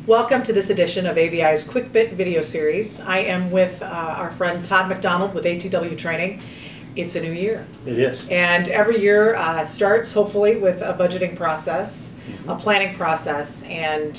Welcome to this edition of ABI's Quick Bit video series. I am with our friend Todd McDonald with ATW Training. It's a new year. It is. And every year starts hopefully with a budgeting process, a planning process, and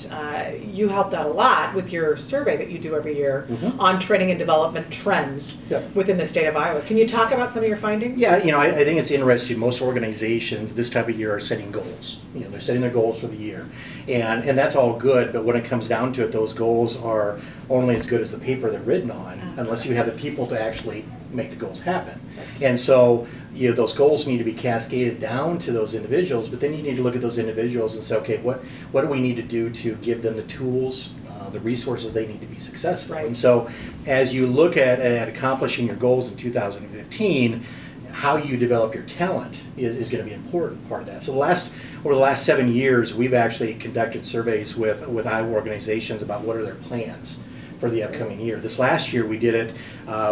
you helped out a lot with your survey that you do every year on training and development trends within the state of Iowa. Can you talk about some of your findings? Yeah, I think it's interesting. Most organizations this time of year are setting goals. They're setting their goals for the year. And that's all good, but when it comes down to it, those goals are only as good as the paper they're written on, unless you have the people to actually make the goals happen. And so those goals need to be cascaded down to those individuals, but then you need to look at those individuals and say, okay, what do we need to do to give them the tools, the resources they need to be successful? And so as you look at accomplishing your goals in 2015, how you develop your talent is going to be an important part of that. So over the last 7 years, we've actually conducted surveys with Iowa organizations about what are their plans for the upcoming year. This last year we did it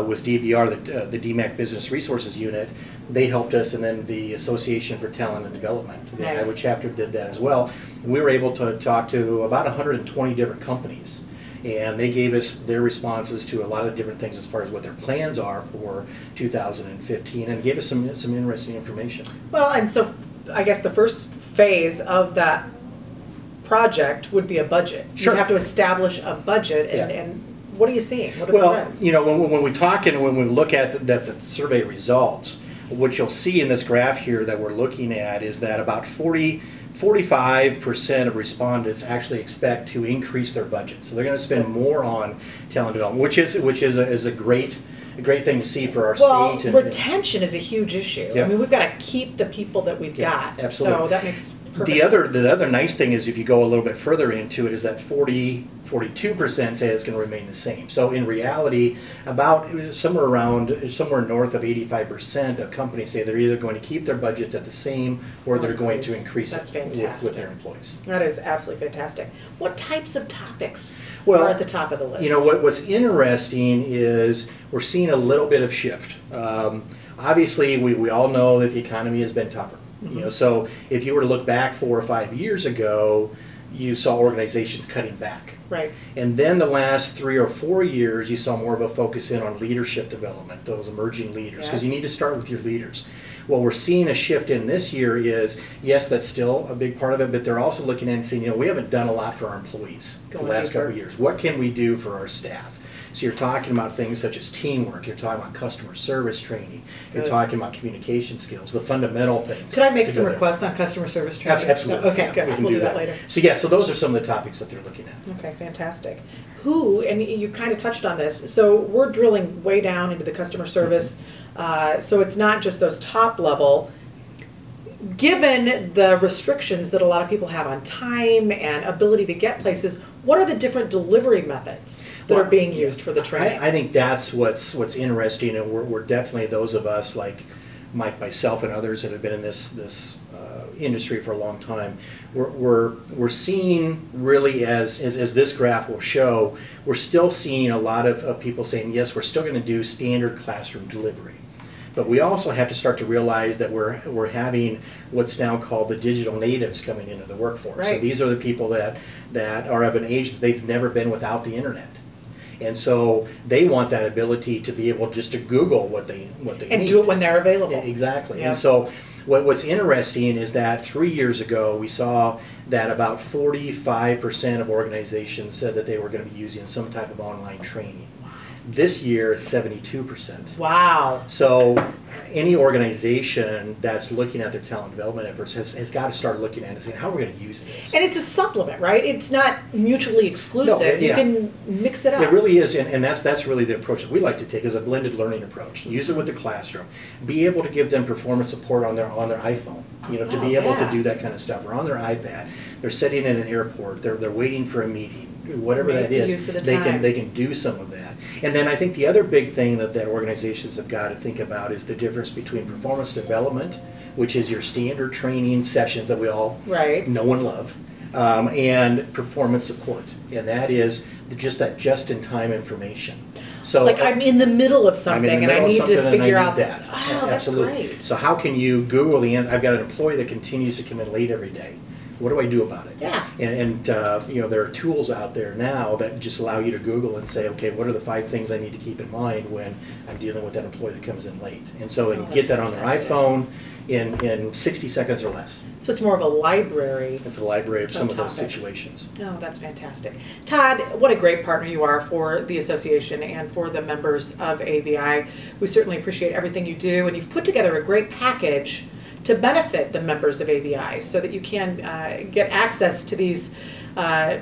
with DBR, the DMAC Business Resources Unit. They helped us, and then the Association for Talent and Development, the Iowa chapter, did that as well. And we were able to talk to about 120 different companies, and they gave us their responses to a lot of different things as far as what their plans are for 2015, and gave us some interesting information. Well, and so I guess the first phase of that project would be a budget. Sure. You have to establish a budget, and what are you seeing? What are the trends? When we talk and when we look at the survey results, what you'll see in this graph here that we're looking at is that about 45% of respondents actually expect to increase their budget. So they're going to spend more on talent development, which is a great thing to see for our state. Well, retention is a huge issue. I mean, we've got to keep the people that we've got. Absolutely. So that makes perfect sense. The other nice thing is if you go a little bit further into it is that 42% say it's going to remain the same. So in reality, about somewhere north of 85% of companies say they're either going to keep their budgets at the same or they're going to increase it with their employees. That is absolutely fantastic. What types of topics are at the top of the list? What's interesting is we're seeing a little bit of shift. Obviously, we all know that the economy has been tougher. So if you were to look back 4 or 5 years ago, you saw organizations cutting back. Right. And then the last 3 or 4 years, you saw more of a focus in on leadership development, those emerging leaders, because you need to start with your leaders. What we're seeing a shift in this year is, yes, that's still a big part of it, but they're also looking at and saying, we haven't done a lot for our employees the last couple of years. What can we do for our staff? So you're talking about things such as teamwork, you're talking about customer service training, you're talking about communication skills, the fundamental things. Could I make some requests on customer service training? Absolutely. Okay, good. We'll do that later. So those are some of the topics that they're looking at. Okay, fantastic. And you kind of touched on this, so we're drilling way down into the customer service, so it's not just those top level. Given the restrictions that a lot of people have on time and ability to get places, what are the different delivery methods that are being used for the training? I think that's what's interesting, and we're definitely, those of us like Mike, myself, and others that have been in this industry for a long time, we're seeing really, as this graph will show, we're still seeing a lot of people saying, yes, we're still going to do standard classroom delivery. But we also have to start to realize that we're having what's now called the digital natives coming into the workforce. So these are the people that are of an age that they've never been without the internet. And so they want that ability to be able just to Google what they need. And do it when they're available. Exactly. And so what's interesting is that 3 years ago we saw that about 45% of organizations said that they were going to be using some type of online training. This year it's 72%. Wow. So any organization that's looking at their talent development efforts has got to start looking at it and saying, how are we going to use this? And it's a supplement, right? It's not mutually exclusive. No, you can mix it up. It really is, and that's really the approach that we like to take, is a blended learning approach. Use it with the classroom. Be able to give them performance support on their iPhone, to be able to do that kind of stuff, or on their iPad. They're sitting in an airport, they're waiting for a meeting, whatever that is, they can do some of that. And then I think the other big thing that organizations have got to think about is the difference between performance development, which is your standard training sessions that we all know and love, and performance support, and that is just that just-in-time information. So like I'm in the middle of something and I need to figure out that. Oh, that's great. So how can you Google I've got an employee that continues to come in late every day. What do I do about it? Yeah. And you know, there are tools out there now that just allow you to Google and say, okay, what are the 5 things I need to keep in mind when I'm dealing with that employee that comes in late? And so they can get that on their iPhone in 60 seconds or less. So it's more of a library. It's a library of some of those topics. situations. Oh, that's fantastic. Todd, what a great partner you are for the association and for the members of ABI. We certainly appreciate everything you do, and you've put together a great package to benefit the members of ABI so that you can get access to these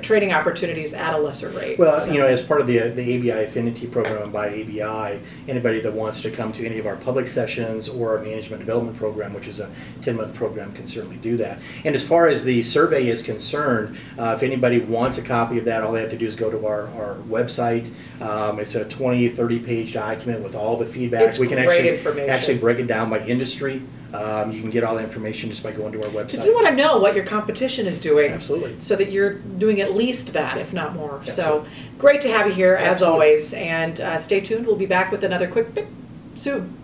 training opportunities at a lesser rate. Well, you know, as part of the ABI Affinity Program by ABI, anybody that wants to come to any of our public sessions or our Management Development Program, which is a 10-month program, can certainly do that. And as far as the survey is concerned, if anybody wants a copy of that, all they have to do is go to our website. It's a 20, 30-page document with all the feedback. It's great information. Actually break it down by industry. You can get all the information just by going to our website. Because you want to know what your competition is doing. Absolutely. So that you're doing at least that, if not more. Absolutely. So great to have you here, as Absolutely. always. And stay tuned. We'll be back with another quick bit soon.